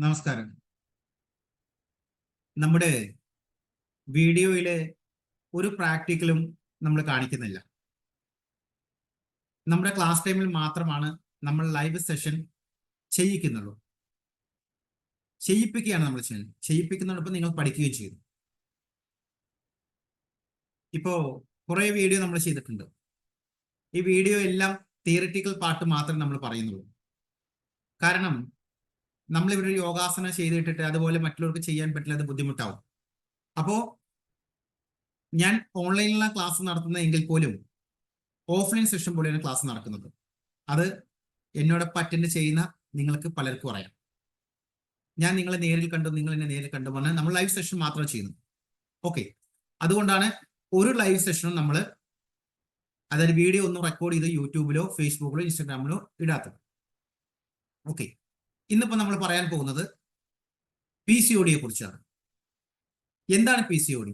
നമസ്കാരം. നമ്മുടെ വീഡിയോയിലെ ഒരു പ്രാക്ടിക്കലും നമ്മൾ കാണിക്കുന്നില്ല. നമ്മുടെ ക്ലാസ് ടൈമിൽ മാത്രമാണ് നമ്മൾ ലൈവ് സെഷൻ ചെയ്യിക്കുന്നുള്ളൂ. ചെയ്യിപ്പിക്കുകയാണ് നമ്മൾ ചെയ്യുന്നത്. ചെയ്യിപ്പിക്കുന്നതോടൊപ്പം നിങ്ങൾ പഠിക്കുകയും ചെയ്തു. ഇപ്പോൾ കുറേ വീഡിയോ നമ്മൾ ചെയ്തിട്ടുണ്ട്. ഈ വീഡിയോ എല്ലാം തിയറിറ്റിക്കൽ പാർട്ട് മാത്രമേ നമ്മൾ പറയുന്നുള്ളൂ. കാരണം നമ്മളിവിടെ ഒരു യോഗാസനം ചെയ്തിട്ടിട്ട് അതുപോലെ മറ്റുള്ളവർക്ക് ചെയ്യാൻ പറ്റില്ല, അത് ബുദ്ധിമുട്ടാവും. അപ്പോൾ ഞാൻ ഓൺലൈനിലുള്ള ക്ലാസ് നടത്തുന്നതെങ്കിൽ പോലും ഓഫ്ലൈൻ സെഷൻ പോലെയാണ് ക്ലാസ് നടക്കുന്നത്. അത് എന്നോടൊപ്പം അറ്റൻഡ് ചെയ്യുന്ന നിങ്ങൾക്ക് പലർക്കും അറിയാം. ഞാൻ നിങ്ങളെ നേരിൽ കണ്ടു, നിങ്ങൾ എന്നെ നേരിൽ കണ്ടു പറഞ്ഞാൽ നമ്മൾ ലൈവ് സെഷൻ മാത്രമേ ചെയ്യുന്നു. ഓക്കെ, അതുകൊണ്ടാണ് ഒരു ലൈവ് സെഷനും നമ്മൾ അതായത് വീഡിയോ ഒന്നും റെക്കോർഡ് ചെയ്ത് യൂട്യൂബിലോ ഫേസ്ബുക്കിലോ ഇൻസ്റ്റാഗ്രാമിലോ ഇടാത്തത്. ഓക്കെ, ഇന്നിപ്പോൾ നമ്മൾ പറയാൻ പോകുന്നത് PCOD കുറിച്ചാണ്. എന്താണ് PCOD?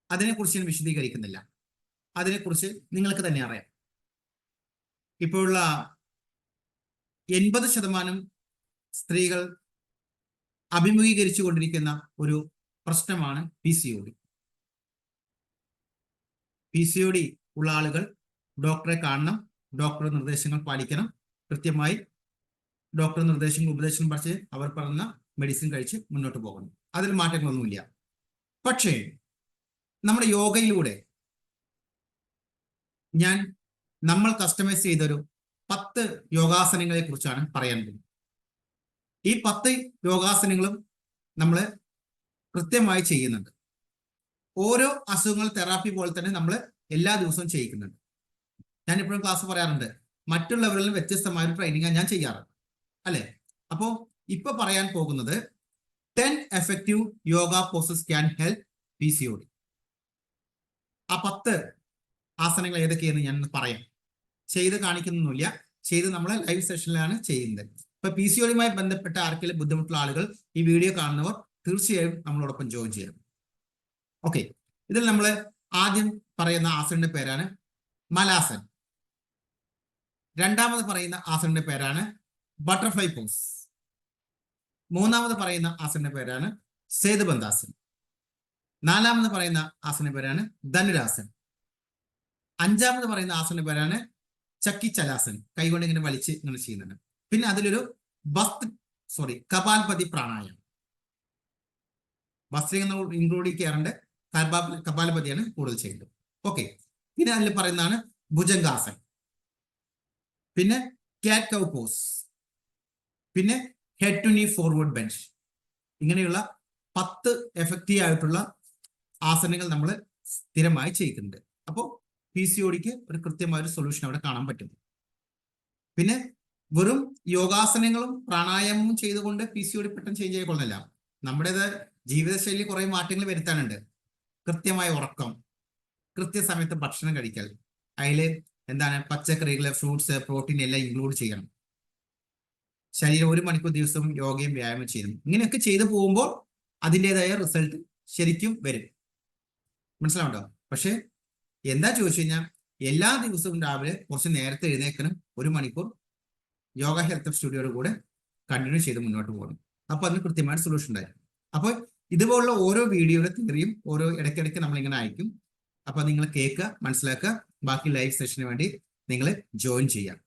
അതിനെക്കുറിച്ച് ഞാൻ വിശദീകരിക്കുന്നില്ല. അതിനെക്കുറിച്ച് നിങ്ങൾക്ക് തന്നെ അറിയാം. ഇപ്പോഴുള്ള 80% സ്ത്രീകൾ അഭിമുഖീകരിച്ചു കൊണ്ടിരിക്കുന്ന ഒരു പ്രശ്നമാണ് PCOD. PCOD ഉള്ള ആളുകൾ ഡോക്ടറെ കാണണം, ഡോക്ടറുടെ നിർദ്ദേശങ്ങൾ പാലിക്കണം, കൃത്യമായി ഡോക്ടറുടെ ഉപദേശം പഠിച്ച് അവർ പറഞ്ഞ മെഡിസിൻ കഴിച്ച് മുന്നോട്ട് പോകണം. അതിൽ മാറ്റങ്ങളൊന്നുമില്ല. പക്ഷേ നമ്മുടെ യോഗയിലൂടെ നമ്മൾ കസ്റ്റമൈസ് ചെയ്തൊരു 10 യോഗാസനങ്ങളെ കുറിച്ചാണ് പറയാൻ പോകുന്നത്. ഈ 10 യോഗാസനങ്ങളും നമ്മൾ കൃത്യമായി ചെയ്യുന്നുണ്ട്. ഓരോ അസുഖങ്ങൾ തെറാപ്പി പോലെ തന്നെ നമ്മൾ എല്ലാ ദിവസവും ചെയ്യിക്കുന്നുണ്ട്. ഞാൻ എപ്പോഴും ക്ലാസ് പറയാറുണ്ട്, മറ്റുള്ളവരിൽ വ്യത്യസ്തമായ ഒരു ട്രെയിനിങ് ഞാൻ ചെയ്യാറുണ്ട്, അല്ലെ? അപ്പോൾ ഇപ്പൊ പറയാൻ പോകുന്നത് 10 effective yoga poses can help PCOD. ആ 10 ആസനങ്ങൾ ഏതൊക്കെയെന്ന് ഞാൻ പറയാം. ചെയ്ത് കാണിക്കുന്നൊന്നുമില്ല, ചെയ്ത് നമ്മൾ ലൈവ് സെഷനിലാണ് ചെയ്യുന്നത്. ഇപ്പൊ PCODയുമായി ബന്ധപ്പെട്ട ആർക്കെങ്കിലും ബുദ്ധിമുട്ടുള്ള ആളുകൾ ഈ വീഡിയോ കാണുന്നവർ തീർച്ചയായും നമ്മളോടൊപ്പം ജോയിൻ ചെയ്യണം. ഓക്കെ, ഇതിൽ നമ്മൾ ആദ്യം പറയുന്ന ആസനയുടെ പേരാണ് മലാസൻ. രണ്ടാമത് പറയുന്ന ആസനയുടെ പേരാണ് ബട്ടർഫ്ലൈ പോസ്. മൂന്നാമത് പറയുന്ന ആസനയുടെ പേരാണ് സേതുബന്ധാസൻ. നാലാമത് പറയുന്ന ആസനയുടെ പേരാണ് ധനുരാസൻ. അഞ്ചാമത് പറയുന്ന ആസനയുടെ പേരാണ് ചക്കി ചലാസൻ. കൈകൊണ്ട് ഇങ്ങനെ വലിച്ച് ഇങ്ങനെ ചെയ്യുന്നുണ്ട്. പിന്നെ അതിലൊരു കപാൽപതി പ്രാണായാമം. ഭസ്ത്രിക ഇൻക്ലൂഡ് ചെയ്യാറുണ്ട്, കപാലപതിയാണ് കൂടുതൽ ചെയ്യുന്നത്. ഓക്കെ, പിന്നെ അതിൽ പറയുന്നതാണ് ഭുജംഗാസൻ, പിന്നെ ക്യാറ്റ് കൗ പോസ്, പിന്നെ ഹെഡ് ടു നീ ഫോർവേഡ് ബെഞ്ച്. ഇങ്ങനെയുള്ള 10 എഫക്റ്റീവ് ആയിട്ടുള്ള ആസനങ്ങൾ നമ്മൾ സ്ഥിരമായി ചെയ്യിക്കുന്നുണ്ട്. അപ്പോൾ PCODക്ക് ഒരു കൃത്യമായ ഒരു സൊല്യൂഷൻ അവിടെ കാണാൻ പറ്റും. പിന്നെ വെറും യോഗാസനങ്ങളും പ്രാണായാമവും ചെയ്തുകൊണ്ട് PCOD പെട്ടെന്ന് ചേഞ്ച് ചെയ്യക്കൊള്ളുന്നില്ല. നമ്മുടേത് ജീവിതശൈലി കുറെ മാറ്റങ്ങൾ വരുത്താനുണ്ട്. കൃത്യമായ ഉറക്കം, കൃത്യസമയത്ത് ഭക്ഷണം കഴിക്കൽ, അതിൽ പച്ചക്കറികൾ, ഫ്രൂട്ട്സ്, പ്രോട്ടീൻ എല്ലാം ഇൻക്ലൂഡ് ചെയ്യണം. ശരീരം 1 മണിക്കൂർ ദിവസവും യോഗയും വ്യായാമം ചെയ്യണം. ഇങ്ങനെയൊക്കെ ചെയ്തു പോകുമ്പോൾ അതിൻ്റെതായ റിസൾട്ട് ശരിക്കും വരും. മനസ്സിലാവുണ്ടോ? പക്ഷെ എന്താ ചോദിച്ചു കഴിഞ്ഞാൽ എല്ലാ ദിവസവും രാവിലെ കുറച്ച് നേരത്തെ എഴുന്നേൽക്കണം, 1 മണിക്കൂർ യോഗ ഹെൽത്ത് സ്റ്റുഡിയോയുടെ കൂടെ കണ്ടിന്യൂ ചെയ്ത് മുന്നോട്ട് പോകണം. അപ്പൊ അതിന് കൃത്യമായ സൊല്യൂഷൻ ഉണ്ടായിരിക്കും. അപ്പോൾ ഇതുപോലുള്ള ഓരോ വീഡിയോയുടെ തിയറിയും ഓരോ ഇടയ്ക്കിടയ്ക്ക് നമ്മളിങ്ങനെ അയക്കും. അപ്പൊ നിങ്ങൾ കേൾക്കുക, മനസ്സിലാക്കുക, ബാക്കി ലൈവ് സെഷന് വേണ്ടി നിങ്ങൾ ജോയിൻ ചെയ്യാം.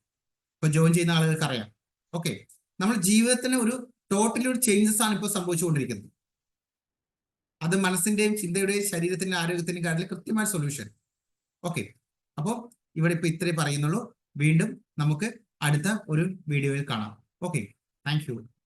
ഇപ്പൊ ജോയിൻ ചെയ്യുന്ന ആളുകൾക്ക് അറിയാം. ഓക്കെ, നമ്മൾ ജീവിതത്തിന് ഒരു ടോട്ടലി ഒരു ചേഞ്ചസ് ആണ് ഇപ്പോൾ സംഭവിച്ചുകൊണ്ടിരിക്കുന്നത്. അത് മനസ്സിന്റെയും ചിന്തയുടെയും ശരീരത്തിന്റെ ആരോഗ്യത്തിന്റെയും കാര്യത്തിൽ കൃത്യമായ സൊല്യൂഷൻ. ഓക്കെ, അപ്പോൾ ഇവിടെ ഇപ്പൊ ഇത്രേ പറയുന്നുള്ളൂ. വീണ്ടും നമുക്ക് അടുത്ത ഒരു വീഡിയോയിൽ കാണാം. Okay, thank you.